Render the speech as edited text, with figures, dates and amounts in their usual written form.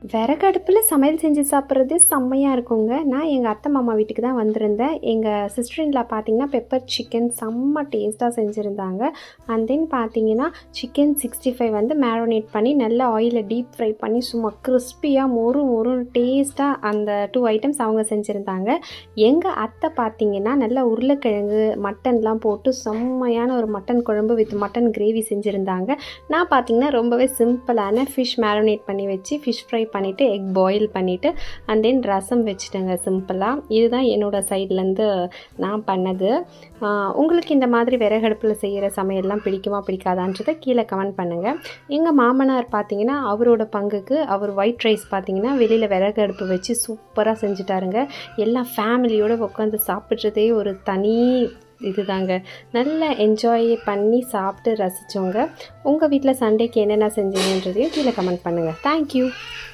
விறகு அடுப்பில் சமையல் செஞ்சு சாப்பிட்றது செம்மையாக இருக்குங்க. நான் எங்கள் அத்தை மாமா வீட்டுக்கு தான் வந்திருந்தேன். எங்கள் சிஸ்டர் இன் லா பார்த்தீங்கன்னா பெப்பர் சிக்கன் செம்ம டேஸ்ட்டாக செஞ்சுருந்தாங்க. அண்ட் தென் பார்த்தீங்கன்னா சிக்கன் 65 வந்து மேரினேட் பண்ணி நல்லா ஆயிலில் டீப் ஃப்ரை பண்ணி சும்மா கிறிஸ்பியாக மொறு டேஸ்ட்டாக அந்த 2 ஐட்டம்ஸ் அவங்க செஞ்சுருந்தாங்க. எங்கள் அத்தை பார்த்தீங்கன்னா நல்லா உருளைக்கிழங்கு மட்டன்லாம் போட்டு செம்மையான ஒரு மட்டன் குழம்பு வித் மட்டன் கிரேவி செஞ்சுருந்தாங்க. நான் பார்த்தீங்கன்னா ரொம்பவே சிம்பிளான ஃபிஷ் மேரினேட் பண்ணி வச்சு ஃபிஷ் ஃப்ரை பண்ணிவிட்டு எக் பாயில் பண்ணிவிட்டு அண்ட் தென் ரசம் வச்சுட்டேங்க சிம்பிளாக. இதுதான் என்னோடய சைட்லேருந்து நான் பண்ணது. உங்களுக்கு இந்த மாதிரி விறகடுப்பில் செய்கிற சமையல்லாம் பிடிக்காதான்றதை கீழே கமெண்ட் பண்ணுங்கள். எங்கள் மாமனார் பார்த்தீங்கன்னா அவரோட பங்குக்கு அவர் ஒயிட் ரைஸ் பார்த்தீங்கன்னா வெளியில் விறகு அடுப்பு வச்சு சூப்பராக செஞ்சுட்டாருங்க. எல்லாம் ஃபேமிலியோடு உட்காந்து சாப்பிட்றதே ஒரு தனி இதுதாங்க. நல்லா என்ஜாய் பண்ணி சாப்பிட்டு ரசித்தோங்க. உங்கள் வீட்டில் சண்டேக்கு என்னென்ன செஞ்சீங்கன்றதையும் கீழே கமெண்ட் பண்ணுங்கள். தேங்க்யூ.